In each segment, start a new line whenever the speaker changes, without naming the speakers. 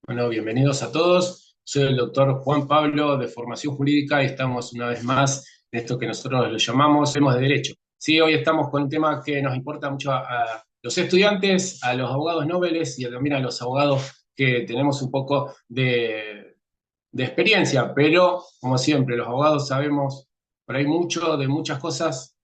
Bueno, bienvenidos a todos. Soy el doctor Juan Pablo de Formación Jurídica y estamos una vez más en esto que nosotros lo llamamos temas de derecho. Sí, hoy estamos con un tema que nos importa mucho a los estudiantes, a los abogados nobles y también a los abogados que tenemos un poco de experiencia, pero como siempre, los abogados sabemos por ahí mucho de muchas cosas,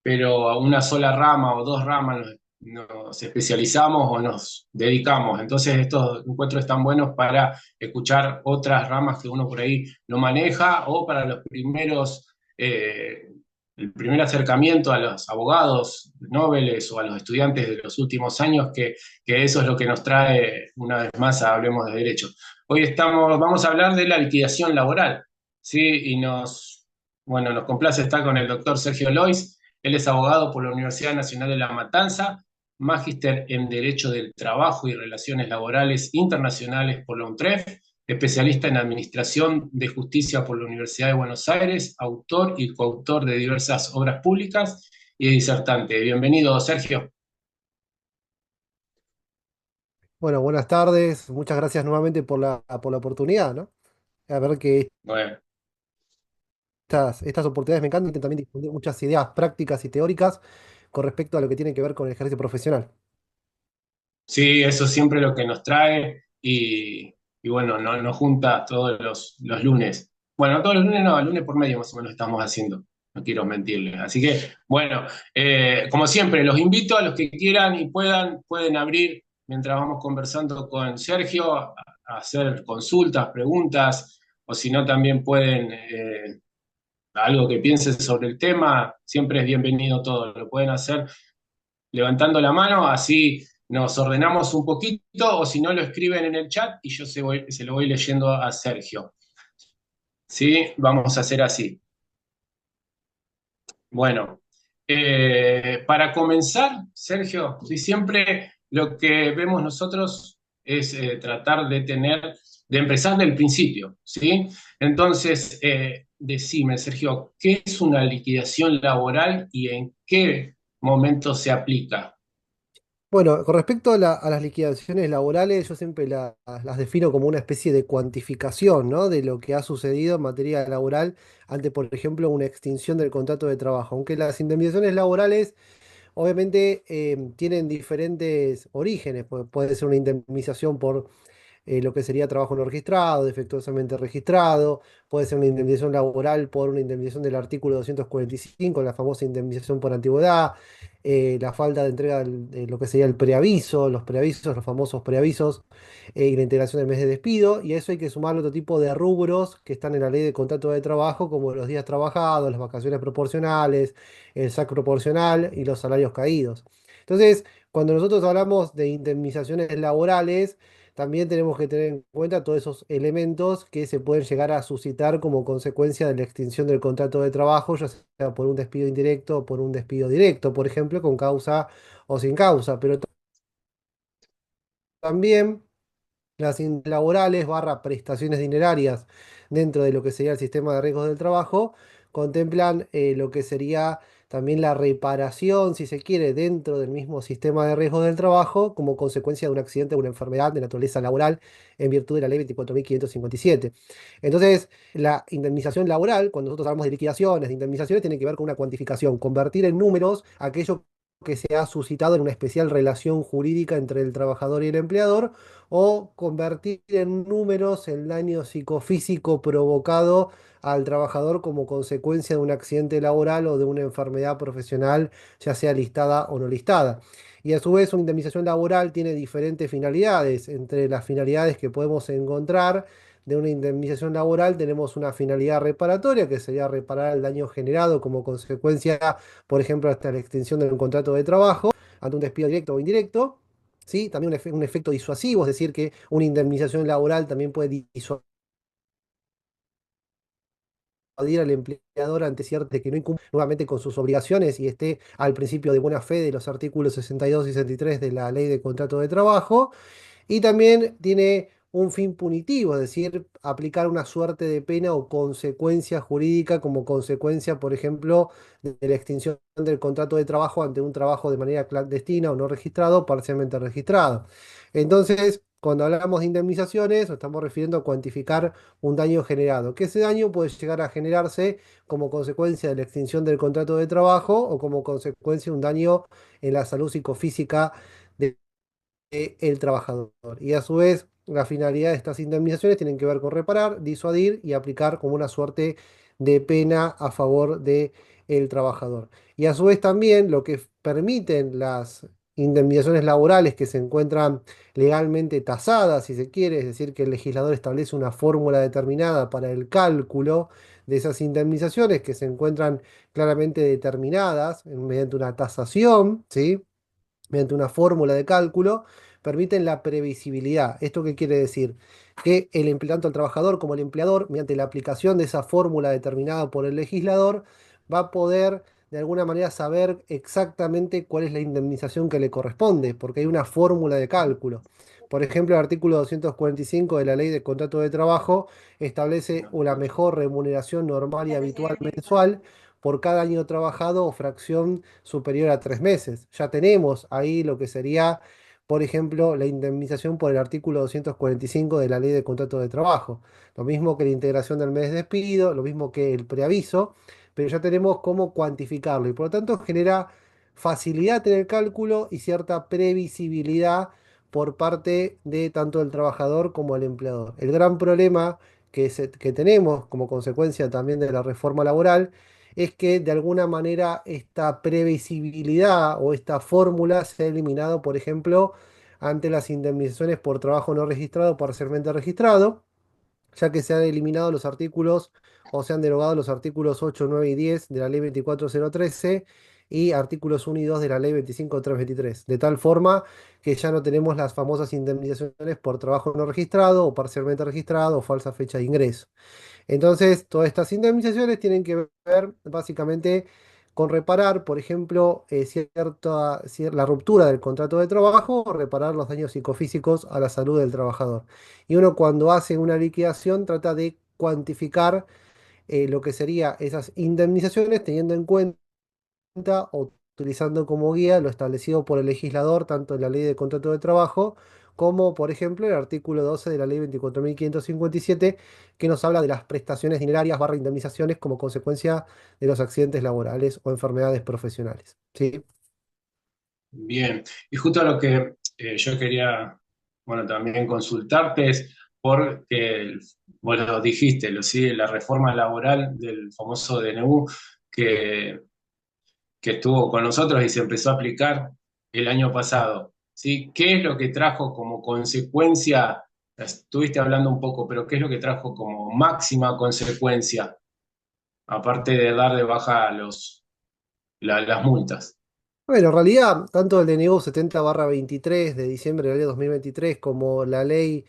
pero a una sola rama o dos ramas nos especializamos o nos dedicamos. Entonces estos encuentros están buenos para escuchar otras ramas que uno por ahí no maneja o para los el primer acercamiento a los abogados nobles o a los estudiantes de los últimos años, que eso es lo que nos trae una vez más a Hablemos de Derecho. Hoy vamos a hablar de la liquidación laboral, ¿sí? Bueno, nos complace estar con el doctor Sergio Lois. Él es abogado por la Universidad Nacional de La Matanza, magíster en Derecho del Trabajo y Relaciones Laborales Internacionales por la UNTREF, especialista en Administración de Justicia por la Universidad de Buenos Aires, autor y coautor de diversas obras públicas y disertante. Bienvenido, Sergio.
Bueno, buenas tardes. Muchas gracias nuevamente por la oportunidad, ¿no? A ver que
Bueno,
estas oportunidades me encantan y también difundir muchas ideas prácticas y teóricas con respecto a lo que tiene que ver con el ejercicio profesional.
sí, eso es siempre lo que nos trae y bueno, nos junta todos los lunes. Bueno, no todos los lunes, no, el lunes por medio más o menos estamos haciendo, no quiero mentirles. Así que, bueno, como siempre, los invito a los que quieran y pueden abrir mientras vamos conversando con Sergio, a hacer consultas, preguntas, o si no, también pueden, algo que piensen sobre el tema, siempre es bienvenido todo, lo pueden hacer levantando la mano, así nos ordenamos un poquito, o si no lo escriben en el chat y yo se lo voy leyendo a Sergio. ¿Sí? Vamos a hacer así. Bueno, para comenzar, Sergio, sí, siempre lo que vemos nosotros es tratar de empezar del principio, ¿sí? Entonces, decime, Sergio, ¿qué es una liquidación laboral y en qué momento se aplica?
Bueno, con respecto a las liquidaciones laborales, yo siempre las defino como una especie de cuantificación, ¿no? De lo que ha sucedido en materia laboral ante, por ejemplo, una extinción del contrato de trabajo. Aunque las indemnizaciones laborales obviamente tienen diferentes orígenes. Puede ser una indemnización por lo que sería trabajo no registrado, defectuosamente registrado, puede ser una indemnización laboral por una indemnización del artículo 245, la famosa indemnización por antigüedad, la falta de entrega de lo que sería el preaviso, los preavisos, los famosos preavisos, y la integración del mes de despido, y a eso hay que sumarle otro tipo de rubros que están en la ley de contrato de trabajo, como los días trabajados, las vacaciones proporcionales, el SAC proporcional y los salarios caídos. Entonces, cuando nosotros hablamos de indemnizaciones laborales, también tenemos que tener en cuenta todos esos elementos que se pueden llegar a suscitar como consecuencia de la extinción del contrato de trabajo, ya sea por un despido indirecto o por un despido directo, por ejemplo, con causa o sin causa. Pero también las laborales barra prestaciones dinerarias dentro de lo que sería el sistema de riesgos del trabajo contemplan lo que sería también la reparación, si se quiere, dentro del mismo sistema de riesgos del trabajo como consecuencia de un accidente o una enfermedad de naturaleza laboral en virtud de la ley 24.557. Entonces, la indemnización laboral, cuando nosotros hablamos de liquidaciones, de indemnizaciones, tiene que ver con una cuantificación, convertir en números aquello que se ha suscitado en una especial relación jurídica entre el trabajador y el empleador, o convertir en números el daño psicofísico provocado al trabajador como consecuencia de un accidente laboral o de una enfermedad profesional, ya sea listada o no listada. Y a su vez, una indemnización laboral tiene diferentes finalidades. Entre las finalidades que podemos encontrar de una indemnización laboral tenemos una finalidad reparatoria, que sería reparar el daño generado como consecuencia, por ejemplo, hasta la extinción de un contrato de trabajo, ante un despido directo o indirecto. ¿Sí? También un efecto disuasivo, es decir, que una indemnización laboral también puede disuadir al empleador ante cierto de que no incumple nuevamente con sus obligaciones y esté al principio de buena fe de los artículos 62 y 63 de la Ley de Contrato de Trabajo. Y también tiene un fin punitivo, es decir, aplicar una suerte de pena o consecuencia jurídica como consecuencia, por ejemplo, de la extinción del contrato de trabajo ante un trabajo de manera clandestina o no registrado, parcialmente registrado. Entonces, Cuando hablamos de indemnizaciones, nos estamos refiriendo a cuantificar un daño generado, que ese daño puede llegar a generarse como consecuencia de la extinción del contrato de trabajo o como consecuencia de un daño en la salud psicofísica el trabajador. Y a su vez, la finalidad de estas indemnizaciones tienen que ver con reparar, disuadir y aplicar como una suerte de pena a favor del trabajador. Y a su vez también lo que permiten las indemnizaciones laborales que se encuentran legalmente tasadas, si se quiere, es decir, que el legislador establece una fórmula determinada para el cálculo de esas indemnizaciones que se encuentran claramente determinadas mediante una tasación, ¿sí? Mediante una fórmula de cálculo, permiten la previsibilidad. ¿Esto qué quiere decir? Que tanto el trabajador como el empleador, mediante la aplicación de esa fórmula determinada por el legislador, va a poder de alguna manera saber exactamente cuál es la indemnización que le corresponde, porque hay una fórmula de cálculo. Por ejemplo, el artículo 245 de la Ley de Contrato de Trabajo establece una mejor remuneración normal y habitual mensual por cada año trabajado o fracción superior a 3 meses. Ya tenemos ahí lo que sería, por ejemplo, la indemnización por el artículo 245 de la Ley de Contrato de Trabajo. Lo mismo que la integración del mes de despido, lo mismo que el preaviso, pero ya tenemos cómo cuantificarlo y por lo tanto genera facilidad en el cálculo y cierta previsibilidad por parte de tanto el trabajador como el empleador. El gran problema que tenemos como consecuencia también de la reforma laboral es que de alguna manera esta previsibilidad o esta fórmula se ha eliminado, por ejemplo, ante las indemnizaciones por trabajo no registrado o parcialmente registrado, ya que se han eliminado los artículos o se han derogado los artículos 8, 9 y 10 de la ley 24013 y artículos 1 y 2 de la ley 25323, de tal forma que ya no tenemos las famosas indemnizaciones por trabajo no registrado o parcialmente registrado o falsa fecha de ingreso. Entonces, todas estas indemnizaciones tienen que ver básicamente con reparar, por ejemplo, la ruptura del contrato de trabajo o reparar los daños psicofísicos a la salud del trabajador. Y uno cuando hace una liquidación trata de cuantificar lo que serían esas indemnizaciones teniendo en cuenta o utilizando como guía lo establecido por el legislador, tanto en la Ley de Contrato de Trabajo, como por ejemplo el artículo 12 de la Ley 24.557, que nos habla de las prestaciones dinerarias barra indemnizaciones como consecuencia de los accidentes laborales o enfermedades profesionales. ¿Sí?
Bien, y justo lo que yo quería, bueno, también consultarte es porque, bueno, dijiste, sí, la reforma laboral del famoso DNU que, que estuvo con nosotros y se empezó a aplicar el año pasado, ¿sí? ¿Qué es lo que trajo como consecuencia? Estuviste hablando un poco, pero ¿qué es lo que trajo como máxima consecuencia, aparte de dar de baja las multas?
Bueno, en realidad, tanto el DNU 70/23 de diciembre del año 2023 como la ley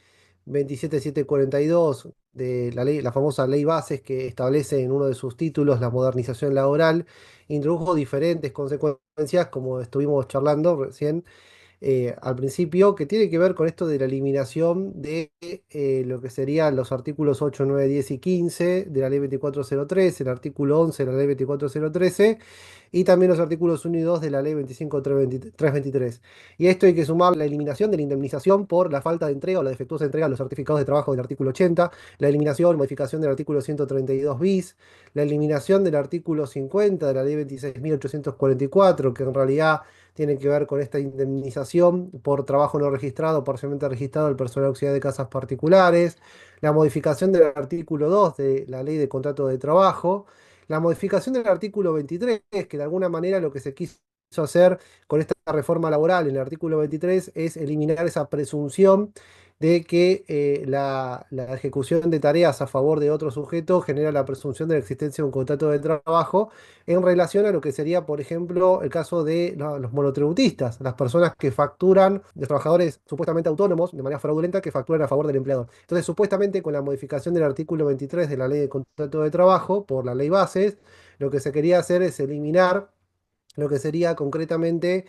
27742 de la famosa ley bases que establece en uno de sus títulos la modernización laboral, introdujo diferentes consecuencias, como estuvimos charlando recién al principio, que tiene que ver con esto de la eliminación de lo que serían los artículos 8, 9, 10 y 15 de la ley 24013, el artículo 11 de la ley 24013 y también los artículos 1 y 2 de la ley 25323. Y a esto hay que sumar la eliminación de la indemnización por la falta de entrega o la defectuosa entrega de los certificados de trabajo del artículo 80, la eliminación, modificación del artículo 132 bis, la eliminación del artículo 50 de la ley 26.844, que en realidad tiene que ver con esta indemnización por trabajo no registrado, parcialmente registrado del personal auxiliar de casas particulares, la modificación del artículo 2 de la ley de contrato de trabajo, la modificación del artículo 23, que de alguna manera lo que se quiso hacer con esta reforma laboral en el artículo 23 es eliminar esa presunción de que la ejecución de tareas a favor de otro sujeto genera la presunción de la existencia de un contrato de trabajo en relación a lo que sería, por ejemplo, el caso de los monotributistas, las personas que facturan, los trabajadores supuestamente autónomos de manera fraudulenta que facturan a favor del empleador. Entonces, supuestamente con la modificación del artículo 23 de la ley de contrato de trabajo, por la ley bases, lo que se quería hacer es eliminar lo que sería concretamente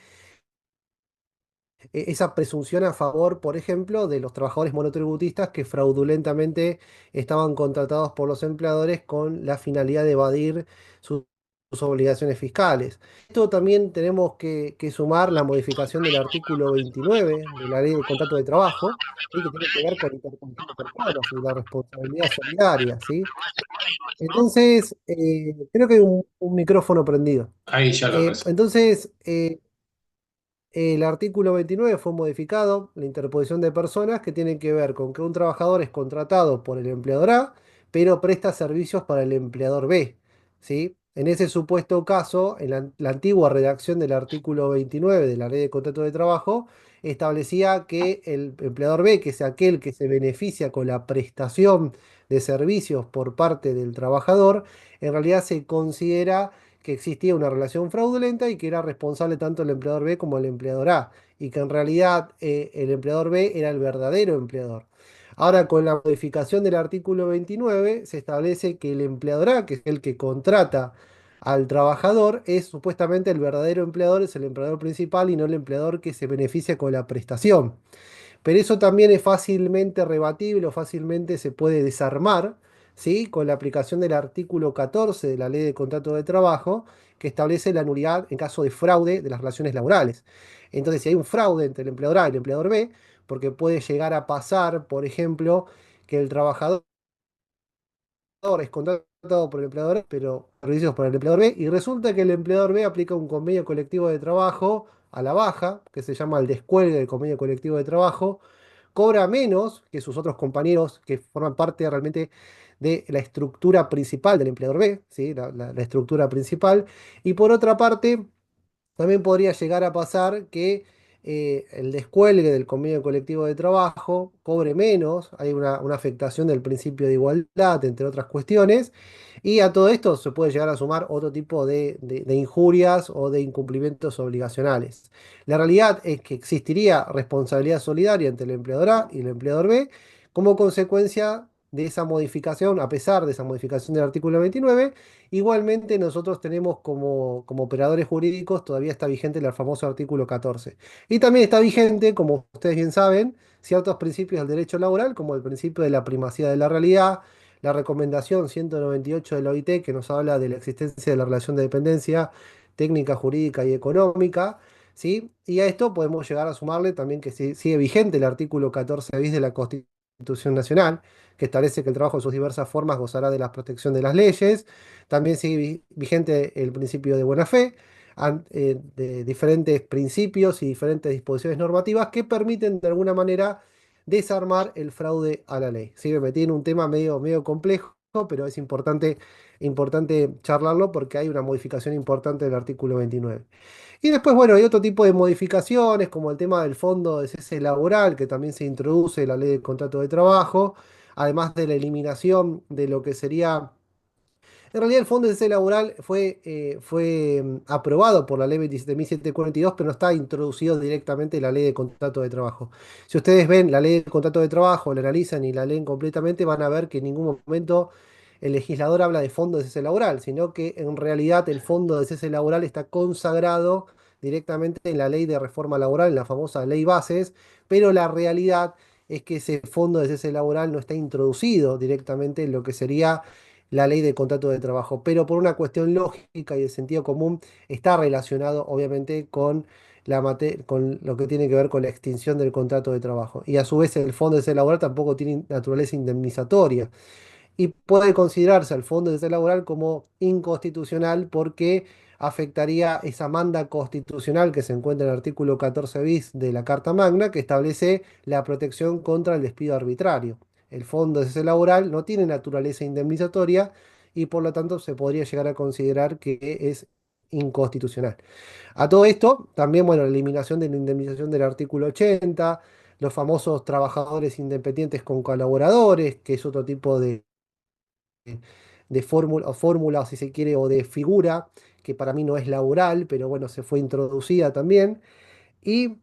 esa presunción a favor, por ejemplo, de los trabajadores monotributistas que fraudulentamente estaban contratados por los empleadores con la finalidad de evadir sus sus obligaciones fiscales. Esto también tenemos que sumar la modificación del artículo 29 de la Ley de Contrato de Trabajo, ¿sí? Que tiene que ver con intercontrol de personas y la responsabilidad solidaria, ¿sí? Entonces, creo que hay un micrófono prendido.
Ahí ya lo resuelvo.
Entonces, el artículo 29 fue modificado, la interposición de personas que tienen que ver con que un trabajador es contratado por el empleador A, pero presta servicios para el empleador B, ¿sí? En ese supuesto caso, en la antigua redacción del artículo 29 de la Ley de Contrato de Trabajo, establecía que el empleador B, que es aquel que se beneficia con la prestación de servicios por parte del trabajador, en realidad se considera que existía una relación fraudulenta y que era responsable tanto el empleador B como el empleador A, y que en realidad el empleador B era el verdadero empleador. Ahora, con la modificación del artículo 29, se establece que el empleador A, que es el que contrata al trabajador, es supuestamente el verdadero empleador, es el empleador principal y no el empleador que se beneficia con la prestación. Pero eso también es fácilmente rebatible o fácilmente se puede desarmar, ¿sí? Con la aplicación del artículo 14 de la Ley de Contrato de Trabajo, que establece la nulidad en caso de fraude de las relaciones laborales. Entonces, si hay un fraude entre el empleador A y el empleador B, porque puede llegar a pasar, por ejemplo, que el trabajador es contratado por el empleador, pero servicios por el empleador B, y resulta que el empleador B aplica un convenio colectivo de trabajo a la baja, que se llama el descuelgue del convenio colectivo de trabajo, cobra menos que sus otros compañeros que forman parte realmente de la estructura principal del empleador B, ¿sí? La estructura principal, y por otra parte, también podría llegar a pasar que el descuelgue del convenio colectivo de trabajo cobre menos, hay una afectación del principio de igualdad, entre otras cuestiones, y a todo esto se puede llegar a sumar otro tipo de injurias o de incumplimientos obligacionales. La realidad es que existiría responsabilidad solidaria entre el empleador A y el empleador B como consecuencia de esa modificación, a pesar de esa modificación del artículo 29. Igualmente nosotros tenemos como operadores jurídicos, todavía está vigente el famoso artículo 14. Y también está vigente, como ustedes bien saben, ciertos principios del derecho laboral, como el principio de la primacía de la realidad, la recomendación 198 de la OIT, que nos habla de la existencia de la relación de dependencia técnica, jurídica y económica, ¿sí? Y a esto podemos llegar a sumarle también que sigue vigente el artículo 14 bis de la Constitución Nacional, que establece que el trabajo en sus diversas formas gozará de la protección de las leyes. También sigue vigente el principio de buena fe, de diferentes principios y diferentes disposiciones normativas que permiten de alguna manera desarmar el fraude a la ley. Sí, me metí en un tema medio complejo, pero es importante charlarlo porque hay una modificación importante del artículo 29. Y después, bueno, hay otro tipo de modificaciones, como el tema del fondo de cese laboral, que también se introduce en la ley de contrato de trabajo, además de la eliminación de lo que sería en realidad el Fondo de Cese Laboral fue aprobado por la Ley 27.742, pero no está introducido directamente en la Ley de Contrato de Trabajo. Si ustedes ven la Ley de Contrato de Trabajo, la analizan y la leen completamente, van a ver que en ningún momento el legislador habla de Fondo de Cese Laboral, sino que en realidad el Fondo de Cese Laboral está consagrado directamente en la Ley de Reforma Laboral, en la famosa Ley Bases, pero la realidad es que ese Fondo de Cese Laboral no está introducido directamente en lo que sería la ley de contrato de trabajo, pero por una cuestión lógica y de sentido común está relacionado obviamente con con lo que tiene que ver con la extinción del contrato de trabajo. Y a su vez el fondo de salud laboral tampoco tiene naturaleza indemnizatoria y puede considerarse al fondo de salud laboral como inconstitucional porque afectaría esa manda constitucional que se encuentra en el artículo 14 bis de la Carta Magna, que establece la protección contra el despido arbitrario. El fondo de cese laboral no tiene naturaleza indemnizatoria y por lo tanto se podría llegar a considerar que es inconstitucional. A todo esto, también, bueno, la eliminación de la indemnización del artículo 80, los famosos trabajadores independientes con colaboradores, que es otro tipo de fórmula, o si se quiere, o de figura, que para mí no es laboral, pero bueno, se fue introducida también. Y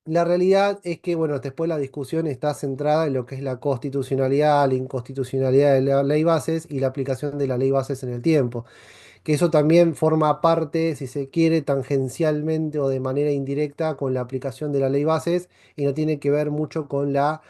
la realidad es que, bueno, después la discusión está centrada en lo que es la constitucionalidad, la inconstitucionalidad de la ley bases y la aplicación de la ley bases en el tiempo, que eso también forma parte, si se quiere, tangencialmente o de manera indirecta con la aplicación de la ley bases y no tiene que ver mucho con la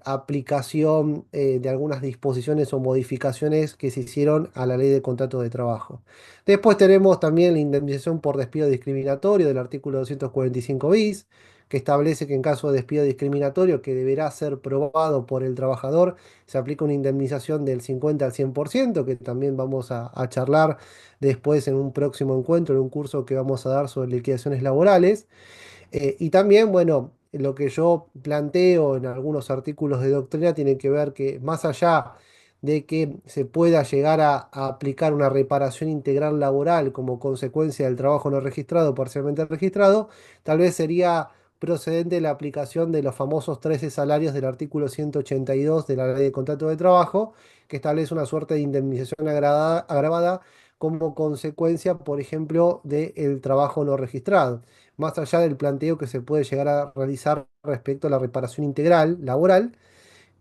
aplicación de algunas disposiciones o modificaciones que se hicieron a la ley de contrato de trabajo. Después tenemos también la indemnización por despido discriminatorio del artículo 245 bis, que establece que en caso de despido discriminatorio que deberá ser probado por el trabajador, se aplica una indemnización del 50 al 100%, que también vamos a charlar después en un próximo encuentro, en un curso que vamos a dar sobre liquidaciones laborales. Y también, bueno, lo que yo planteo en algunos artículos de doctrina tiene que ver que más allá de que se pueda llegar a aplicar una reparación integral laboral como consecuencia del trabajo no registrado o parcialmente registrado, tal vez sería procedente la aplicación de los famosos 13 salarios del artículo 182 de la Ley de Contrato de Trabajo, que establece una suerte de indemnización agravada como consecuencia, por ejemplo, del trabajo no registrado más allá del planteo que se puede llegar a realizar respecto a la reparación integral laboral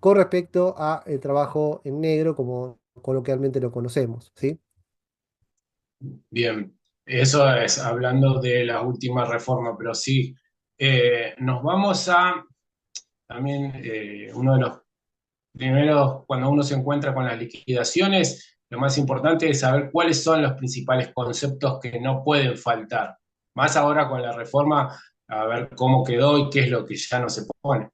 con respecto a el trabajo en negro, como coloquialmente lo conocemos, ¿sí?
Bien, eso es hablando de la última reforma, pero sí, nos vamos a también uno de los primeros, cuando uno se encuentra con las liquidaciones, lo más importante es saber cuáles son los principales conceptos que no pueden faltar. Más ahora con la reforma, a ver cómo quedó y qué es lo que ya no se pone.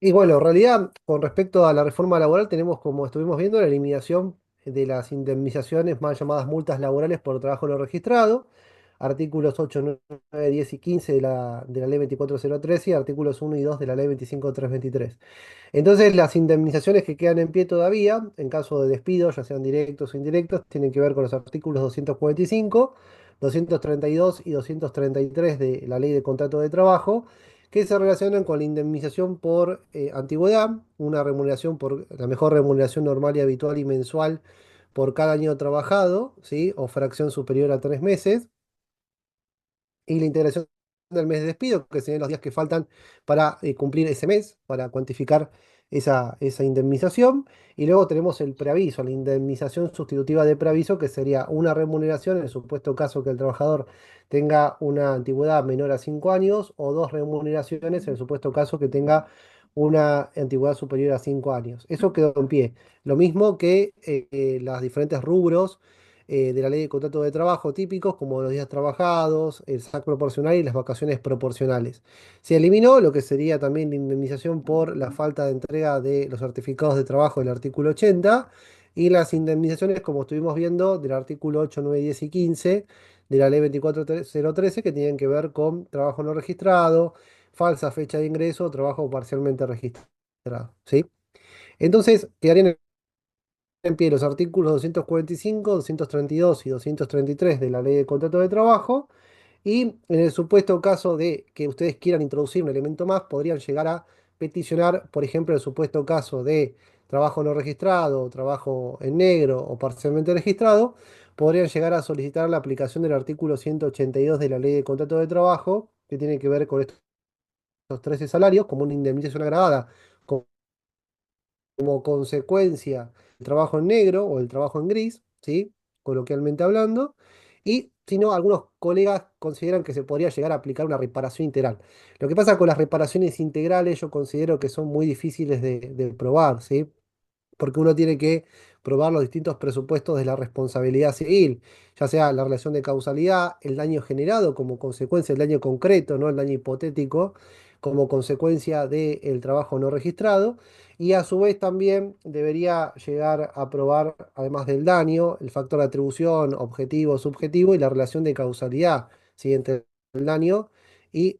Y bueno, en realidad, con respecto a la reforma laboral, tenemos, como estuvimos viendo, la eliminación de las indemnizaciones más llamadas multas laborales por trabajo no registrado, artículos 8, 9, 10 y 15 de la ley 24013 y artículos 1 y 2 de la ley 25323. Entonces, las indemnizaciones que quedan en pie todavía, en caso de despido, ya sean directos o indirectos, tienen que ver con los artículos 245, 232 y 233 de la Ley de Contrato de Trabajo, que se relacionan con la indemnización por antigüedad, una remuneración por la mejor remuneración normal y habitual y mensual por cada año trabajado, ¿sí? O fracción superior a 3 meses y la integración del mes de despido, que serían los días que faltan para cumplir ese mes, para cuantificar esa indemnización. Y luego tenemos el preaviso, la indemnización sustitutiva de preaviso, que sería una remuneración en el supuesto caso que el trabajador tenga una antigüedad menor a 5 años, o dos remuneraciones en el supuesto caso que tenga una antigüedad superior a 5 años. Eso quedó en pie. Lo mismo que los diferentes rubros de la ley de contrato de trabajo típicos, como los días trabajados, el SAC proporcional y las vacaciones proporcionales. Se eliminó lo que sería también la indemnización por la falta de entrega de los certificados de trabajo del artículo 80 y las indemnizaciones, como estuvimos viendo, del artículo 8, 9, 10 y 15 de la ley 24013, que tienen que ver con trabajo no registrado, falsa fecha de ingreso, trabajo parcialmente registrado, ¿sí? Entonces, quedarían en pie los artículos 245, 232 y 233 de la Ley de Contrato de Trabajo, y en el supuesto caso de que ustedes quieran introducir un elemento más, podrían llegar a peticionar, por ejemplo, el supuesto caso de trabajo no registrado, trabajo en negro o parcialmente registrado, podrían llegar a solicitar la aplicación del artículo 182 de la Ley de Contrato de Trabajo, que tiene que ver con estos 13 salarios, como una indemnización agravada como consecuencia el trabajo en negro o el trabajo en gris, ¿sí? Coloquialmente hablando, y si no, algunos colegas consideran que se podría llegar a aplicar una reparación integral. Lo que pasa con las reparaciones integrales, yo considero que son muy difíciles de probar, ¿sí? Porque uno tiene que probar los distintos presupuestos de la responsabilidad civil, ya sea la relación de causalidad, el daño generado como consecuencia del daño concreto, no el daño hipotético, como consecuencia del trabajo no registrado, y a su vez también debería llegar a probar, además del daño, el factor de atribución, objetivo, subjetivo, y la relación de causalidad, ¿sí? Entre el daño y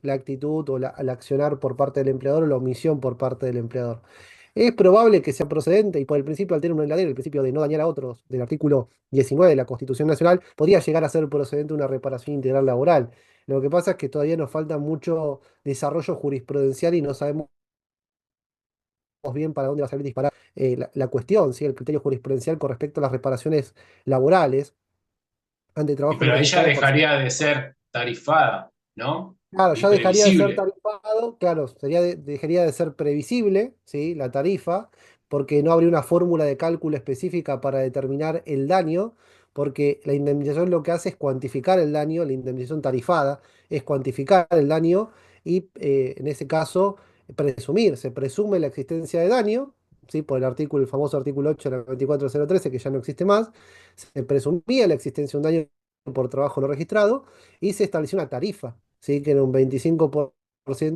la actitud o el accionar por parte del empleador o la omisión por parte del empleador. Es probable que sea procedente y por el principio altera una heladera, el principio de no dañar a otros del artículo 19 de la Constitución Nacional, podría llegar a ser procedente una reparación integral laboral. Lo que pasa es que todavía nos falta mucho desarrollo jurisprudencial y no sabemos bien para dónde va a salir disparar la cuestión, ¿sí? El criterio jurisprudencial con respecto a las reparaciones laborales ante trabajo no
Pero ella
registrado.
dejaría de ser tarifada, ¿no?
Claro,
Y
ya dejaría de ser
previsible.
tarifado, claro, dejaría de ser previsible, ¿sí? La tarifa, porque no habría una fórmula de cálculo específica para determinar el daño, porque la indemnización lo que hace es cuantificar el daño, la indemnización tarifada es cuantificar el daño y en ese caso presumir, se presume la existencia de daño, ¿sí? Por el famoso artículo 8 de la 24013, que ya no existe más, se presumía la existencia de un daño por trabajo no registrado y se estableció una tarifa, ¿sí? Que era un 25%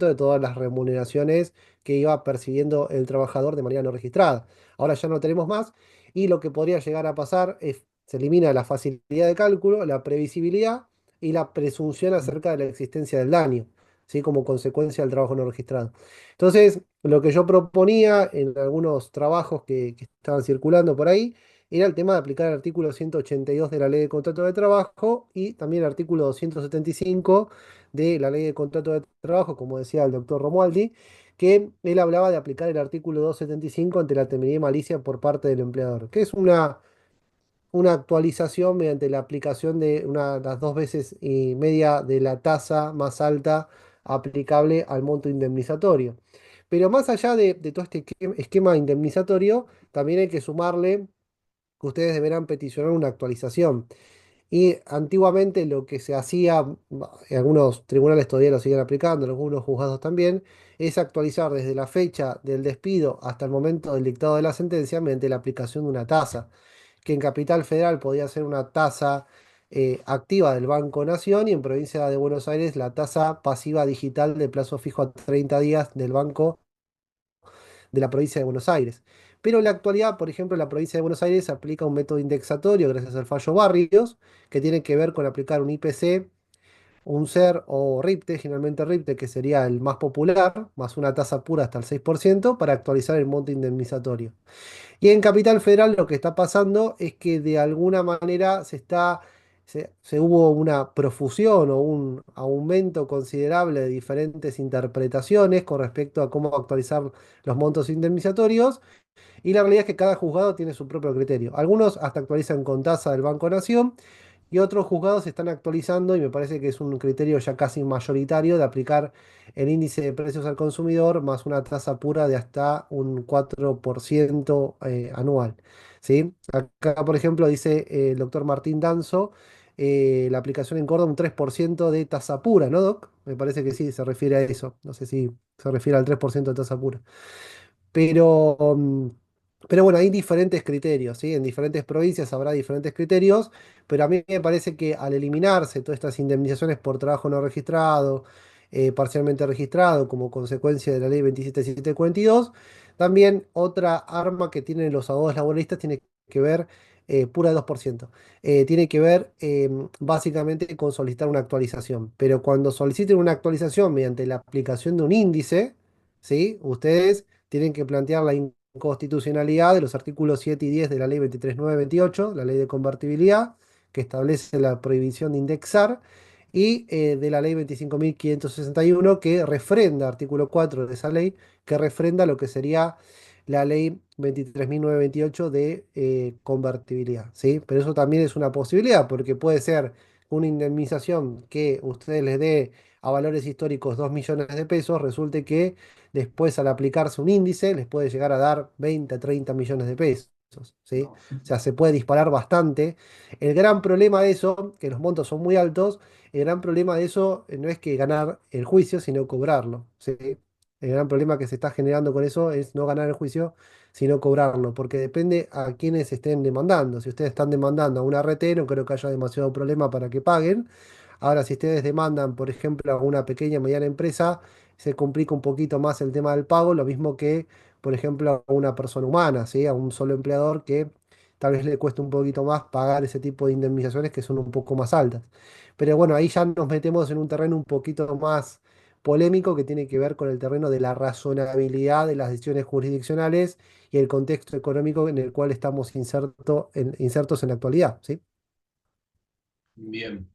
de todas las remuneraciones que iba percibiendo el trabajador de manera no registrada. Ahora ya no tenemos más y lo que podría llegar a pasar es, se elimina la facilidad de cálculo, la previsibilidad y la presunción acerca de la existencia del daño, ¿sí? Como consecuencia del trabajo no registrado. Entonces, lo que yo proponía en algunos trabajos que estaban circulando por ahí era el tema de aplicar el artículo 182 de la Ley de Contrato de Trabajo y también el artículo 275 de la Ley de Contrato de Trabajo, como decía el doctor Romualdi, que él hablaba de aplicar el artículo 275 ante la temeridad y malicia por parte del empleador, que es una actualización mediante la aplicación de las 2 veces y media de la tasa más alta aplicable al monto indemnizatorio. Pero más allá de todo este esquema indemnizatorio, también hay que sumarle que ustedes deberán peticionar una actualización. Y antiguamente lo que se hacía, en algunos tribunales todavía lo siguen aplicando, en algunos juzgados también, es actualizar desde la fecha del despido hasta el momento del dictado de la sentencia mediante la aplicación de una tasa, que en Capital Federal podía ser una tasa activa del Banco Nación y en Provincia de Buenos Aires la tasa pasiva digital de plazo fijo a 30 días del Banco de la Provincia de Buenos Aires. Pero en la actualidad, por ejemplo, en la provincia de Buenos Aires se aplica un método indexatorio gracias al fallo Barrios, que tiene que ver con aplicar un IPC, un SER o RIPTE, generalmente RIPTE, que sería el más popular, más una tasa pura hasta el 6%, para actualizar el monto indemnizatorio. Y en Capital Federal lo que está pasando es que de alguna manera se hubo una profusión o un aumento considerable de diferentes interpretaciones con respecto a cómo actualizar los montos indemnizatorios. Y la realidad es que cada juzgado tiene su propio criterio. Algunos hasta actualizan con tasa del Banco Nación y otros juzgados se están actualizando y me parece que es un criterio ya casi mayoritario de aplicar el índice de precios al consumidor más una tasa pura de hasta un 4% anual. ¿Sí? Acá, por ejemplo, dice el doctor Martín Danzo, la aplicación en Córdoba un 3% de tasa pura, ¿no, Doc? Me parece que sí, se refiere a eso. No sé si se refiere al 3% de tasa pura. Pero, pero bueno, hay diferentes criterios, ¿sí? En diferentes provincias habrá diferentes criterios, pero a mí me parece que al eliminarse todas estas indemnizaciones por trabajo no registrado, parcialmente registrado, como consecuencia de la ley 27742, también otra arma que tienen los abogados laboralistas tiene que ver, pura de 2%, tiene que ver básicamente con solicitar una actualización. Pero cuando soliciten una actualización mediante la aplicación de un índice, ¿sí? Ustedes tienen que plantear la inconstitucionalidad de los artículos 7 y 10 de la ley 23928, la ley de convertibilidad, que establece la prohibición de indexar, y de la ley 25.561, que refrenda, artículo 4 de esa ley, que refrenda lo que sería la ley 23.928 de convertibilidad, ¿sí? Pero eso también es una posibilidad, porque puede ser una indemnización que ustedes les dé a valores históricos 2 millones de pesos, resulte que después al aplicarse un índice les puede llegar a dar 20, 30 millones de pesos, ¿sí?
No.
O sea, se puede disparar bastante. El gran problema de eso, que los montos son muy altos, el gran problema de eso no es que ganar el juicio, sino cobrarlo, ¿sí? El gran problema que se está generando con eso es no ganar el juicio, sino cobrarlo, porque depende a quienes estén demandando. Si ustedes están demandando a una RT, no creo que haya demasiado problema para que paguen. Ahora, si ustedes demandan, por ejemplo, a una pequeña o mediana empresa, se complica un poquito más el tema del pago, lo mismo que, por ejemplo, a una persona humana, ¿sí? A un solo empleador que tal vez le cueste un poquito más pagar ese tipo de indemnizaciones que son un poco más altas. Pero bueno, ahí ya nos metemos en un terreno un poquito más polémico que tiene que ver con el terreno de la razonabilidad de las decisiones jurisdiccionales y el contexto económico en el cual estamos insertos en la actualidad, ¿sí?
Bien.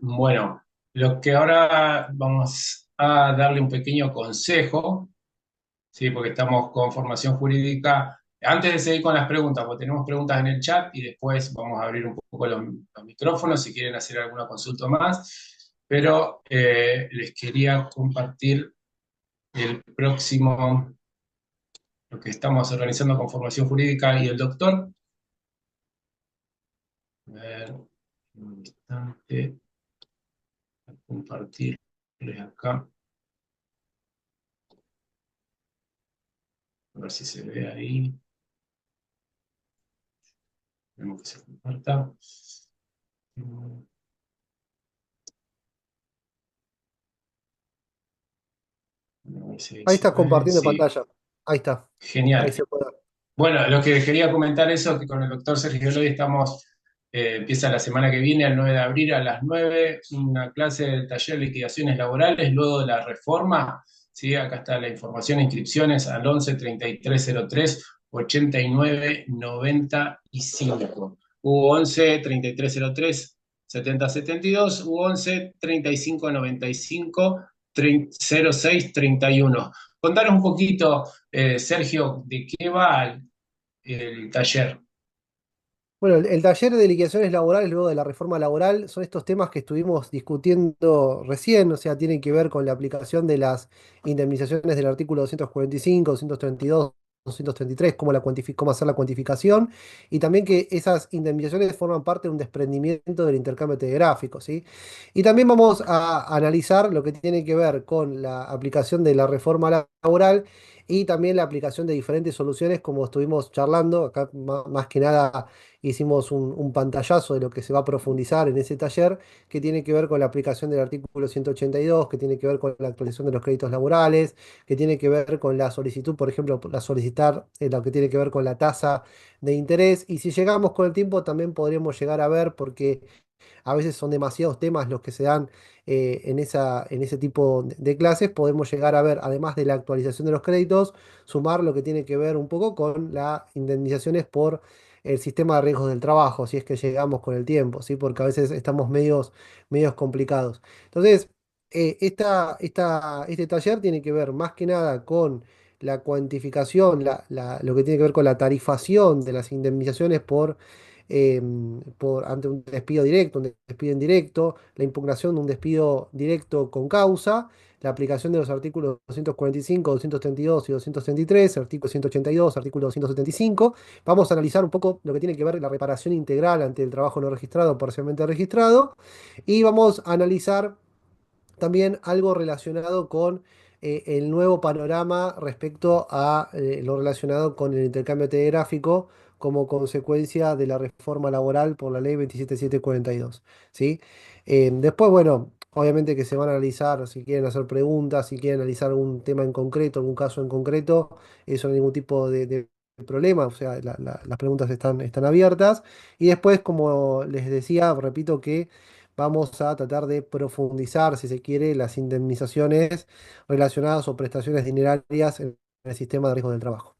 Bueno, lo que ahora vamos a darle un pequeño consejo, ¿sí? Porque estamos con formación jurídica. Antes de seguir con las preguntas, porque tenemos preguntas en el chat y después vamos a abrir un poco los micrófonos si quieren hacer alguna consulta más. Pero les quería compartir el próximo, lo que estamos organizando con formación jurídica y el doctor. A ver, un instante, compartirles acá. ver si se ve ahí. Vemos que se comparta. Ahí
Ahí
se
estás
ve,
compartiendo
sí.
pantalla. Ahí está. Ahí
Genial.
se puede ver.
Bueno, lo que quería comentar eso, que con el doctor Sergio Loy estamos, empieza la semana que viene, el 9 de abril a las 9 una clase del taller de liquidaciones laborales, luego de la reforma, ¿sí? Acá está la información, inscripciones al 11 3303 89 95. Hubo 11 3303 70 72, hubo 11 35 95 06 31. Contanos un poquito, Sergio, de qué va el taller.
Bueno, el taller de liquidaciones laborales luego de la reforma laboral son estos temas que estuvimos discutiendo recién, o sea, tienen que ver con la aplicación de las indemnizaciones del artículo 245, 232, 233, cómo hacer la cuantificación, y también que esas indemnizaciones forman parte de un desprendimiento del intercambio telegráfico, ¿sí? Y también vamos a analizar lo que tiene que ver con la aplicación de la reforma laboral y también la aplicación de diferentes soluciones, como estuvimos charlando, acá más que nada hicimos un pantallazo de lo que se va a profundizar en ese taller, que tiene que ver con la aplicación del artículo 182, que tiene que ver con la actualización de los créditos laborales, que tiene que ver con la solicitud, por ejemplo, la solicitar lo que tiene que ver con la tasa de interés. Y si llegamos con el tiempo, también podríamos llegar a ver, porque a veces son demasiados temas los que se dan en ese tipo de clases, podemos llegar a ver, además de la actualización de los créditos, sumar lo que tiene que ver un poco con las indemnizaciones por el sistema de riesgos del trabajo, si es que llegamos con el tiempo, ¿sí? Porque a veces estamos medios complicados. Entonces, este taller tiene que ver más que nada con la cuantificación, lo que tiene que ver con la tarifación de las indemnizaciones ante un despido directo, un despido indirecto, la impugnación de un despido directo con causa, la aplicación de los artículos 245, 232 y 233, artículo 182, artículo 275. Vamos a analizar un poco lo que tiene que ver la reparación integral ante el trabajo no registrado, parcialmente registrado, y vamos a analizar también algo relacionado con el nuevo panorama respecto a lo relacionado con el intercambio telegráfico como consecuencia de la reforma laboral por la ley 27742. ¿Sí? Después, bueno, obviamente que se van a analizar, si quieren hacer preguntas, si quieren analizar algún tema en concreto, algún caso en concreto, eso no hay ningún tipo de problema, o sea, las preguntas están abiertas. Y después, como les decía, repito que vamos a tratar de profundizar, si se quiere, las indemnizaciones relacionadas o prestaciones dinerarias en el sistema de riesgo del trabajo.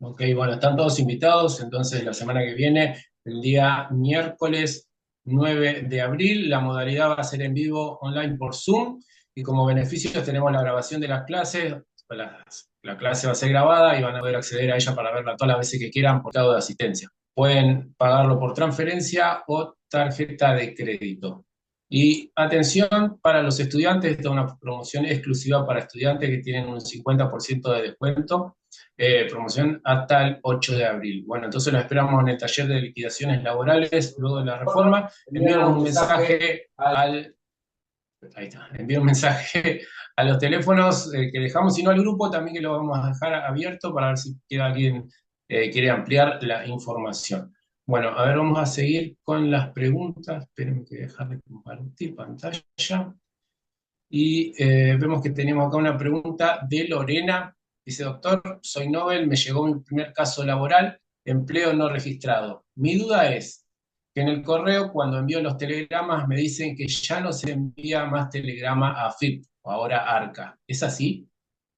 Ok, bueno, están todos invitados, entonces la semana que viene, el día miércoles 9 de abril, la modalidad va a ser en vivo online por Zoom y como beneficios tenemos la grabación de las clases, la clase va a ser grabada y van a poder acceder a ella para verla todas las veces que quieran por estado de asistencia. Pueden pagarlo por transferencia o tarjeta de crédito. Y atención para los estudiantes, esta es una promoción exclusiva para estudiantes que tienen un 50% de descuento, promoción hasta el 8 de abril. Bueno, entonces lo esperamos en el taller de liquidaciones laborales, luego de la reforma. Envíanos un mensaje al... Ahí está, envía un mensaje a los teléfonos que dejamos, sino al grupo también que lo vamos a dejar abierto para ver si queda alguien quiere ampliar la información. Bueno, a ver, vamos a seguir con las preguntas. Espérenme que dejar de compartir pantalla. Y vemos que tenemos acá una pregunta de Lorena. Dice, doctor, soy Nobel, me llegó mi primer caso laboral, empleo no registrado. Mi duda es que en el correo, cuando envío los telegramas, me dicen que ya no se envía más telegrama a FIP, o ahora ARCA. ¿Es así?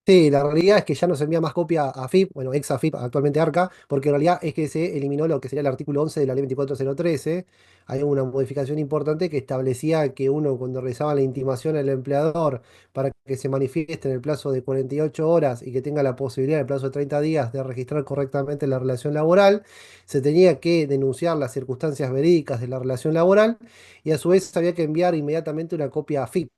Sí, la realidad es que ya no se envía más copia a FIP, bueno, ex AFIP, actualmente ARCA, porque en realidad es que se eliminó lo que sería el artículo 11 de la ley 24013. Hay una modificación importante que establecía que uno, cuando realizaba la intimación al empleador para que se manifieste en el plazo de 48 horas y que tenga la posibilidad en el plazo de 30 días de registrar correctamente la relación laboral, se tenía que denunciar las circunstancias verídicas de la relación laboral y a su vez había que enviar inmediatamente una copia a FIP.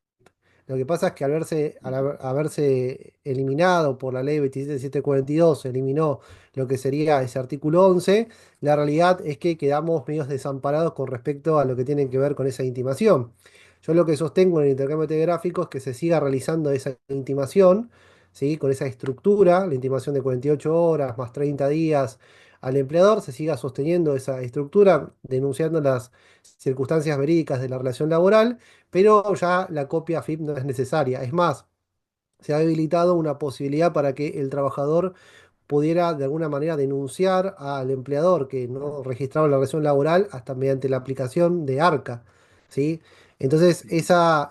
Lo que pasa es que al haberse eliminado por la ley 27742, se eliminó lo que sería ese artículo 11, la realidad es que quedamos medios desamparados con respecto a lo que tiene que ver con esa intimación. Yo lo que sostengo en el intercambio telegráfico es que se siga realizando esa intimación, ¿sí? Con esa estructura, la intimación de 48 horas más 30 días al empleador, se siga sosteniendo esa estructura, denunciando las circunstancias verídicas de la relación laboral, pero ya la copia FIP no es necesaria. Es más, se ha habilitado una posibilidad para que el trabajador pudiera de alguna manera denunciar al empleador que no registraba la relación laboral hasta mediante la aplicación de ARCA, ¿sí? Entonces,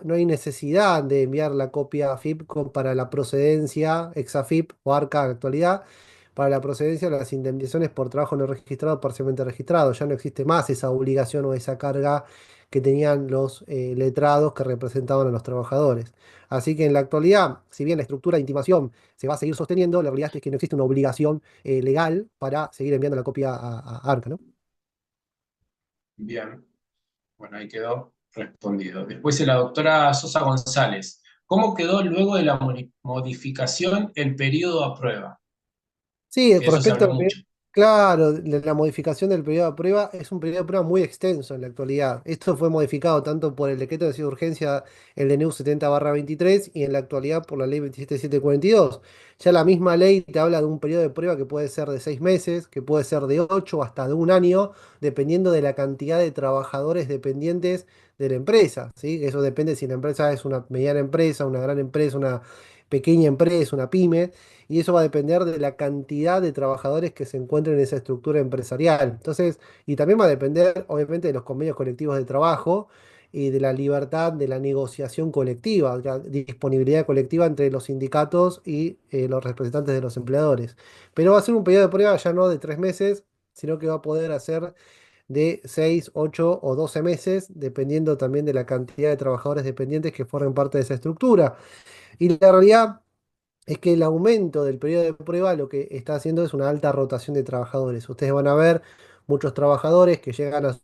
no hay necesidad de enviar la copia FIP para la procedencia, ExaFIP o ARCA en la actualidad, para la procedencia de las indemnizaciones por trabajo no registrado o parcialmente registrado. Ya no existe más esa obligación o esa carga que tenían los letrados que representaban a los trabajadores. Así que en la actualidad, si bien la estructura de intimación se va a seguir sosteniendo, la realidad es que no existe una obligación legal para seguir enviando la copia a ARCA, ¿no?
Bien, bueno, ahí quedó respondido. Después la doctora Sosa González. ¿Cómo quedó luego de la modificación el periodo a prueba?
Sí,
De
con
eso se
respecto
habló
al
mucho.
claro, de la modificación del periodo de prueba, es un periodo de prueba muy extenso en la actualidad. Esto fue modificado tanto por el decreto de urgencia, el DNU 70/23, y en la actualidad por la ley 27742. Ya la misma ley te habla de un periodo de prueba que puede ser de 6 meses, que puede ser de 8 hasta de un año, dependiendo de la cantidad de trabajadores dependientes de la empresa, ¿sí? Eso depende si la empresa es una mediana empresa, una gran empresa, una pequeña empresa, una pyme, y eso va a depender de la cantidad de trabajadores que se encuentren en esa estructura empresarial. Entonces, y también va a depender, obviamente, de los convenios colectivos de trabajo y de la libertad de la negociación colectiva, la disponibilidad colectiva entre los sindicatos y los representantes de los empleadores. Pero va a ser un periodo de prueba ya no de 3 meses, sino que va a poder hacer de 6, 8 o 12 meses, dependiendo también de la cantidad de trabajadores dependientes que formen parte de esa estructura. Y la realidad es que el aumento del periodo de prueba lo que está haciendo es una alta rotación de trabajadores. Ustedes van a ver muchos trabajadores que llegan a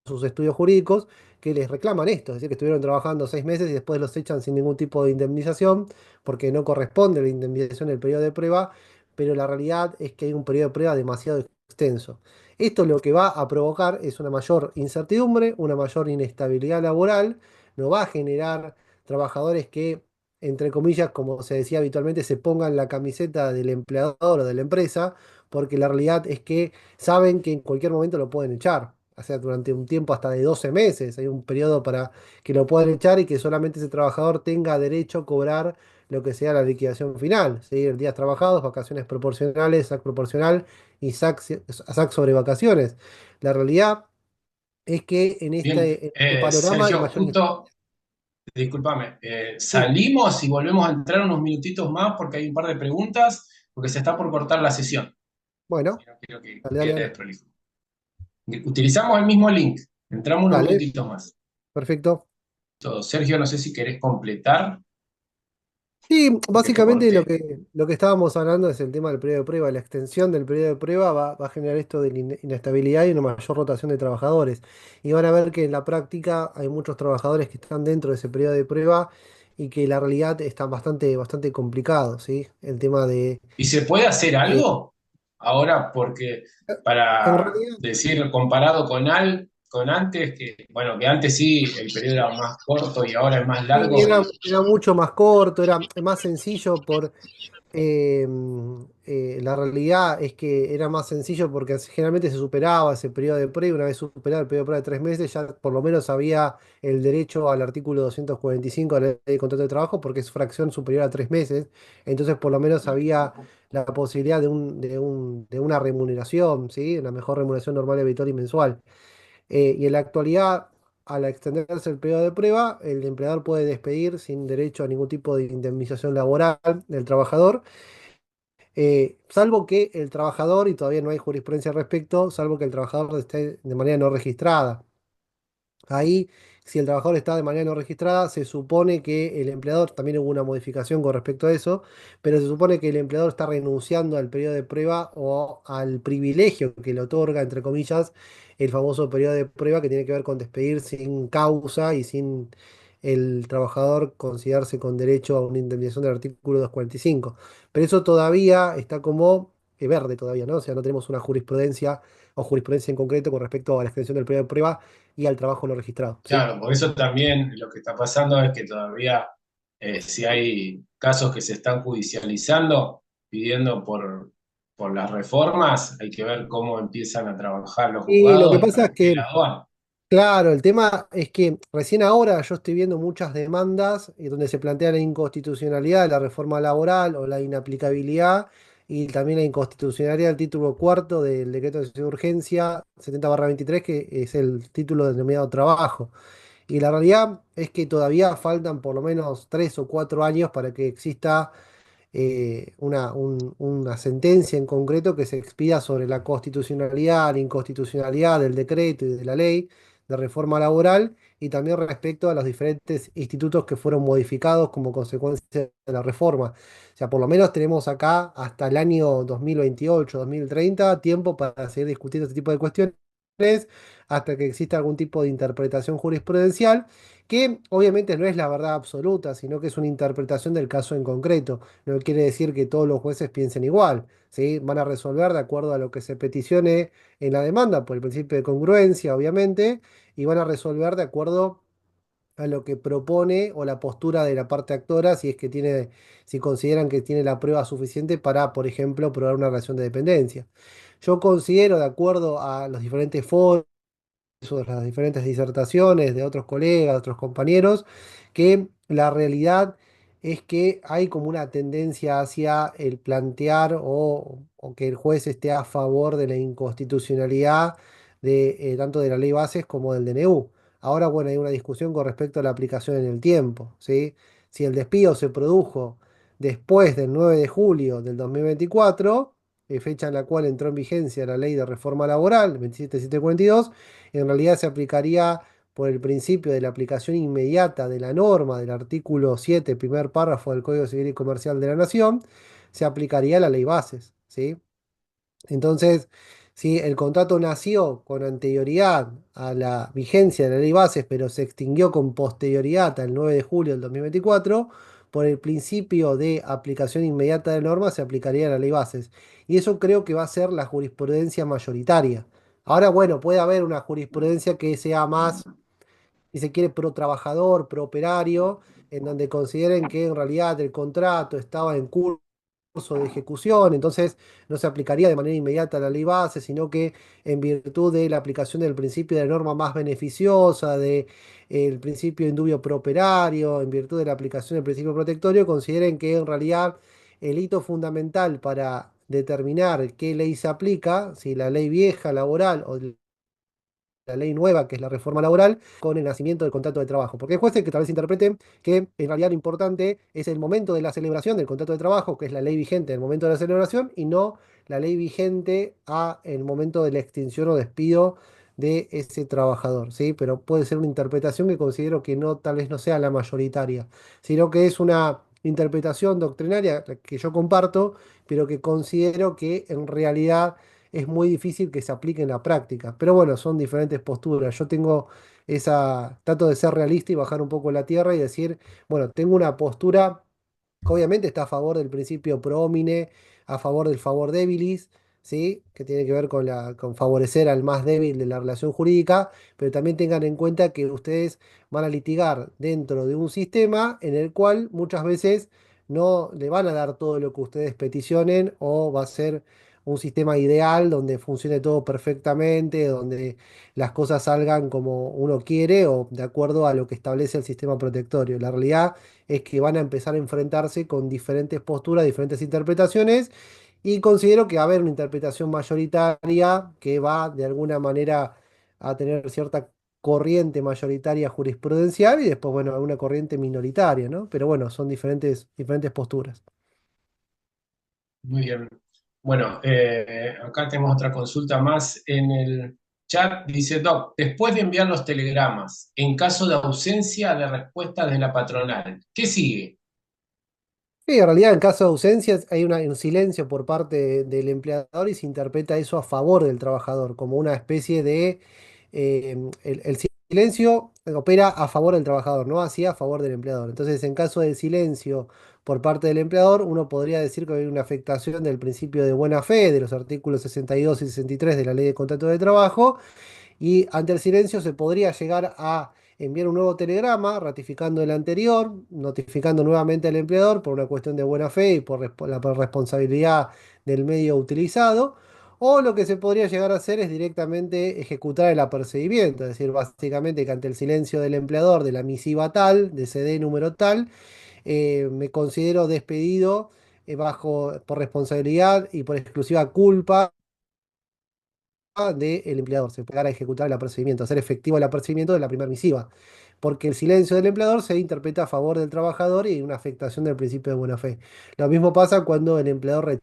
sus estudios jurídicos que les reclaman esto, es decir, que estuvieron trabajando 6 meses y después los echan sin ningún tipo de indemnización porque no corresponde la indemnización del periodo de prueba, pero la realidad es que hay un periodo de prueba demasiado extenso. Esto lo que va a provocar es una mayor incertidumbre, una mayor inestabilidad laboral, no va a generar trabajadores que, entre comillas, como se decía habitualmente, se pongan la camiseta del empleador o de la empresa, porque la realidad es que saben que en cualquier momento lo pueden echar. O sea, durante un tiempo hasta de 12 meses, hay un periodo para que lo puedan echar y que solamente ese trabajador tenga derecho a cobrar lo que sea la liquidación final, ¿sí? Días trabajados, vacaciones proporcionales, SAC proporcional y SAC sobre vacaciones. La realidad es que
Bien,
en este panorama hay
Sergio,
mayor...
justo, discúlpame,
Sí,
salimos y volvemos a entrar unos minutitos más porque hay un par de preguntas, porque se está por cortar la sesión.
bueno,
Si no quiero que
dale, dale,
quede
dale.
desprolijo. Utilizamos el mismo link, entramos unos
Dale,
minutitos más.
perfecto.
Todo. Sergio, no sé si querés completar,
Sí,
porque te
básicamente
corté.
lo que estábamos hablando es el tema del periodo de prueba. La extensión del periodo de prueba va a generar esto de la inestabilidad y una mayor rotación de trabajadores. Y van a ver que en la práctica hay muchos trabajadores que están dentro de ese periodo de prueba y que la realidad está bastante complicado, ¿sí? El tema de...
¿Y se puede hacer
eh,
algo ahora? Porque
en
para
realidad
decir, comparado con antes, que bueno, que antes sí el periodo era más corto y ahora es más
sí,
largo,
era mucho más corto, era más sencillo la realidad es que era más sencillo porque generalmente se superaba ese periodo de prueba. Una vez superado el periodo de prueba de 3 meses, ya por lo menos había el derecho al artículo 245 de la ley de contrato de trabajo porque es fracción superior a 3 meses. Entonces, por lo menos había la posibilidad de una remuneración, ¿sí? Una mejor remuneración normal, habitual y mensual. Y en la actualidad, al extenderse el periodo de prueba, el empleador puede despedir sin derecho a ningún tipo de indemnización laboral del trabajador, salvo que el trabajador, y todavía no hay jurisprudencia al respecto, salvo que el trabajador esté de manera no registrada. Ahí, si el trabajador está de manera no registrada, se supone que el empleador, también hubo una modificación con respecto a eso, pero se supone que el empleador está renunciando al periodo de prueba o al privilegio que le otorga, entre comillas, el famoso periodo de prueba que tiene que ver con despedir sin causa y sin el trabajador considerarse con derecho a una indemnización del artículo 245. Pero eso todavía está como verde todavía, ¿no? O sea, no tenemos una jurisprudencia o jurisprudencia en concreto con respecto a la extensión del periodo de prueba y al trabajo no registrado, ¿sí?
claro, por eso también lo que está pasando es que todavía Si hay casos que se están judicializando, pidiendo por las reformas, hay que ver cómo empiezan a trabajar los
Y lo que
juzgados y
pasa es
también
que
la aduana.
claro, el tema es que recién ahora yo estoy viendo muchas demandas donde se plantea la inconstitucionalidad de la reforma laboral o la inaplicabilidad y también la inconstitucionalidad del título cuarto del decreto de urgencia 70/23, que es el título denominado trabajo. Y la realidad es que todavía faltan por lo menos 3 o 4 años para que exista una sentencia en concreto que se expida sobre la constitucionalidad, la inconstitucionalidad del decreto y de la ley de reforma laboral y también respecto a los diferentes institutos que fueron modificados como consecuencia de la reforma. O sea, por lo menos tenemos acá hasta el año 2028, 2030 tiempo para seguir discutiendo este tipo de cuestiones hasta que exista algún tipo de interpretación jurisprudencial que obviamente no es la verdad absoluta, sino que es una interpretación del caso en concreto. No quiere decir que todos los jueces piensen igual, ¿sí? Van a resolver de acuerdo a lo que se peticione en la demanda, por el principio de congruencia, obviamente, y van a resolver de acuerdo a lo que propone o la postura de la parte actora, si es que tiene, si consideran que tiene la prueba suficiente para, por ejemplo, probar una relación de dependencia. Yo considero, de acuerdo a los diferentes foros, de las diferentes disertaciones de otros colegas, otros compañeros, que la realidad es que hay como una tendencia hacia el plantear o que el juez esté a favor de la inconstitucionalidad de tanto de la ley bases como del DNU. Ahora, bueno, hay una discusión con respecto a la aplicación en el tiempo, ¿sí? Si el despido se produjo después del 9 de julio del 2024, fecha en la cual entró en vigencia la ley de reforma laboral, 27742, en realidad se aplicaría por el principio de la aplicación inmediata de la norma del artículo 7, primer párrafo del Código Civil y Comercial de la Nación, se aplicaría la ley bases, ¿sí? Entonces, si el contrato nació con anterioridad a la vigencia de la ley bases, pero se extinguió con posterioridad al 9 de julio del 2024, por el principio de aplicación inmediata de norma se aplicaría la ley bases. Y eso creo que va a ser la jurisprudencia mayoritaria. Ahora, bueno, puede haber una jurisprudencia que sea más, si se quiere, pro trabajador, pro operario, en donde consideren que en realidad el contrato estaba en curso de ejecución, entonces no se aplicaría de manera inmediata la ley base, sino que en virtud de la aplicación del principio de la norma más beneficiosa, de, el principio indubio pro operario, en virtud de la aplicación del principio protectorio, consideren que en realidad el hito fundamental para determinar qué ley se aplica, si la ley vieja laboral o la ley nueva, que es la reforma laboral, con el nacimiento del contrato de trabajo. Porque hay jueces que tal vez interpreten que en realidad lo importante es el momento de la celebración del contrato de trabajo, que es la ley vigente en el momento de la celebración, y no la ley vigente a el momento de la extinción o despido de ese trabajador, ¿sí? Pero puede ser una interpretación que considero que no, tal vez no sea la mayoritaria, sino que es una interpretación doctrinaria que yo comparto, pero que considero que en realidad es muy difícil que se aplique en la práctica. Pero bueno, son diferentes posturas. Yo tengo trato de ser realista y bajar un poco la tierra y decir, bueno, tengo una postura que obviamente está a favor del principio pro homine, a favor del favor debilis, ¿sí? Que tiene que ver con favorecer al más débil de la relación jurídica, pero también tengan en cuenta que ustedes van a litigar dentro de un sistema en el cual muchas veces no le van a dar todo lo que ustedes peticionen o va a ser un sistema ideal donde funcione todo perfectamente, donde las cosas salgan como uno quiere o de acuerdo a lo que establece el sistema protectorio. La realidad es que van a empezar a enfrentarse con diferentes posturas, diferentes interpretaciones, y considero que va a haber una interpretación mayoritaria que va de alguna manera a tener cierta corriente mayoritaria jurisprudencial y después, bueno, alguna corriente minoritaria, ¿no? Pero bueno, son diferentes posturas.
Muy bien. Bueno, acá tenemos otra consulta más en el chat. Dice, Doc, después de enviar los telegramas, en caso de ausencia de respuestas de la patronal, ¿qué sigue?
Sí, en realidad en caso de ausencias hay un silencio por parte del empleador y se interpreta eso a favor del trabajador, como una especie de... el silencio opera a favor del trabajador, no así a favor del empleador. Entonces, en caso de silencio por parte del empleador, uno podría decir que hay una afectación del principio de buena fe de los artículos 62 y 63 de la Ley de Contrato de Trabajo y ante el silencio se podría llegar a enviar un nuevo telegrama ratificando el anterior, notificando nuevamente al empleador por una cuestión de buena fe y por responsabilidad del medio utilizado. O lo que se podría llegar a hacer es directamente ejecutar el apercibimiento, es decir, básicamente que ante el silencio del empleador de la misiva tal, de CD número tal, me considero despedido por responsabilidad y por exclusiva culpa del empleador. Se puede llegar a ejecutar el apercibimiento, hacer efectivo el apercibimiento de la primera misiva, porque el silencio del empleador se interpreta a favor del trabajador y una afectación del principio de buena fe. Lo mismo pasa cuando el empleador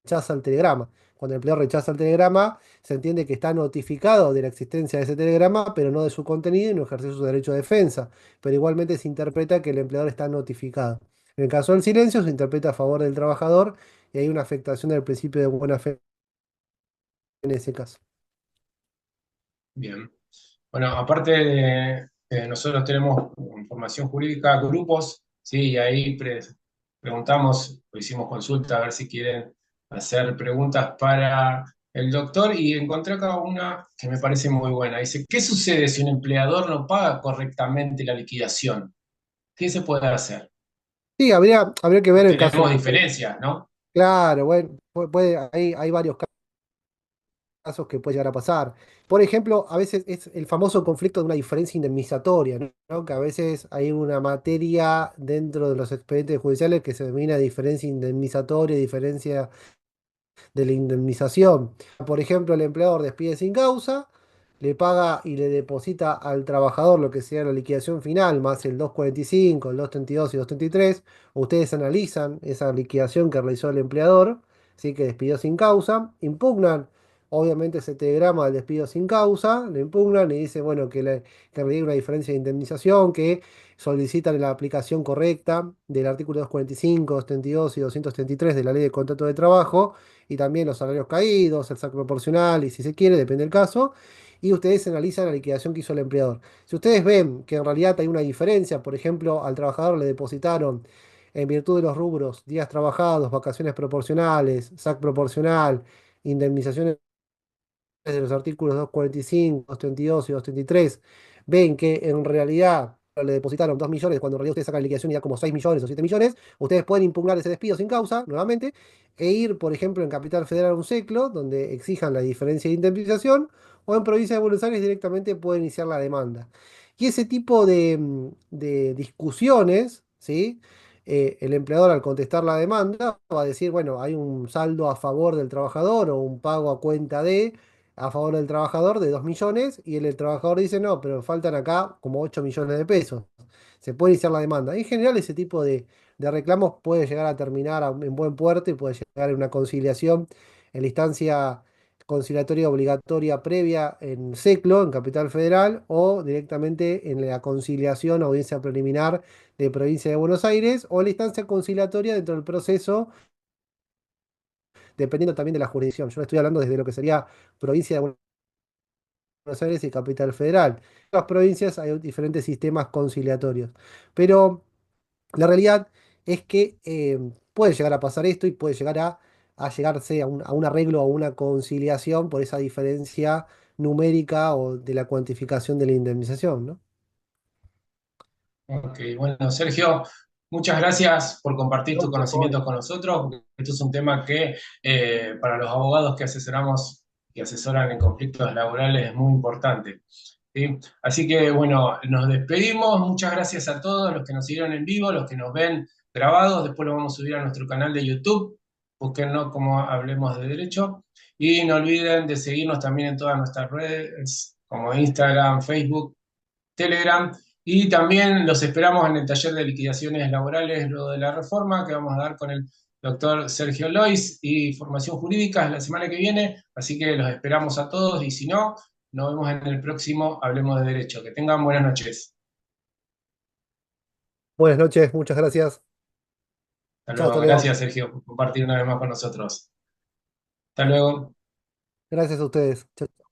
rechaza el telegrama. Cuando el empleador rechaza el telegrama, se entiende que está notificado de la existencia de ese telegrama, pero no de su contenido y no ejerce su derecho de defensa. Pero igualmente se interpreta que el empleador está notificado. En el caso del silencio, se interpreta a favor del trabajador y hay una afectación del principio de buena fe en ese caso.
Bien. Bueno, aparte nosotros tenemos formación jurídica, grupos, sí, y ahí preguntamos, o hicimos consulta a ver si quieren hacer preguntas para el doctor y encontré acá una que me parece muy buena. Dice, ¿qué sucede si un empleador no paga correctamente la liquidación? ¿Qué se puede hacer?
Sí, habría que ver el caso
Tenemos
puntual.
diferencias, ¿no?
Claro, bueno, hay varios casos que puede llegar a pasar. Por ejemplo, a veces es el famoso conflicto de una diferencia indemnizatoria, ¿no? Que a veces hay una materia dentro de los expedientes judiciales que se denomina diferencia indemnizatoria, diferencia de la indemnización. Por ejemplo, el empleador despide sin causa, le paga y le deposita al trabajador lo que sea la liquidación final, más el 245, el 232 y 233. Ustedes analizan esa liquidación que realizó el empleador, ¿sí? Que despidió sin causa, impugnan. Obviamente ese telegrama del despido sin causa, le impugnan y dice, bueno, que hay una diferencia de indemnización, que solicitan la aplicación correcta del artículo 245, 232 y 233 de la Ley de Contrato de Trabajo, y también los salarios caídos, el saco proporcional y si se quiere, depende del caso, y ustedes analizan la liquidación que hizo el empleador. Si ustedes ven que en realidad hay una diferencia, por ejemplo, al trabajador le depositaron en virtud de los rubros días trabajados, vacaciones proporcionales, SAC proporcional, indemnizaciones de los artículos 245, 232 y 233, ven que en realidad le depositaron 2 millones cuando en realidad ustedes sacan la liquidación y da como 6 millones o 7 millones, ustedes pueden impugnar ese despido sin causa nuevamente e ir, por ejemplo, en Capital Federal a un SECLO donde exijan la diferencia de indemnización, o en Provincia de Buenos Aires directamente pueden iniciar la demanda. Y ese tipo de discusiones, ¿sí? El empleador al contestar la demanda va a decir, bueno, hay un saldo a favor del trabajador o un pago a cuenta de a favor del trabajador de 2 millones y el trabajador dice, no, pero faltan acá como 8 millones de pesos. Se puede iniciar la demanda. En general, ese tipo de reclamos puede llegar a terminar en buen puerto y puede llegar a una conciliación en la instancia conciliatoria obligatoria previa en SECLO, en Capital Federal, o directamente en la conciliación, audiencia preliminar de Provincia de Buenos Aires, o en la instancia conciliatoria dentro del proceso, dependiendo también de la jurisdicción. Yo no estoy hablando desde lo que sería Provincia de Buenos Aires y Capital Federal. En las provincias hay diferentes sistemas conciliatorios. Pero la realidad es que puede llegar a pasar esto y puede llegar a llegarse a un arreglo o a una conciliación por esa diferencia numérica o de la cuantificación de la indemnización, ¿no?
Ok, bueno, Sergio, muchas gracias por compartir tu
No, por favor.
conocimiento con nosotros, porque esto es un tema que para los abogados que asesoramos y asesoran en conflictos laborales es muy importante. ¿Sí? Así que bueno, nos despedimos. Muchas gracias a todos los que nos siguieron en vivo, los que nos ven grabados. Después lo vamos a subir a nuestro canal de YouTube. Búsquenlo como Hablemos de Derecho. Y no olviden de seguirnos también en todas nuestras redes, como Instagram, Facebook, Telegram. Y también los esperamos en el taller de liquidaciones laborales, luego de la reforma, que vamos a dar con el doctor Sergio Lois y formación jurídica la semana que viene. Así que los esperamos a todos y si no, nos vemos en el próximo Hablemos de Derecho. Que tengan buenas noches.
Buenas noches, muchas gracias.
Hasta
Chao,
luego.
hasta luego.
Gracias, Sergio, por compartir una vez más con nosotros. Hasta luego.
Gracias a ustedes. Chao.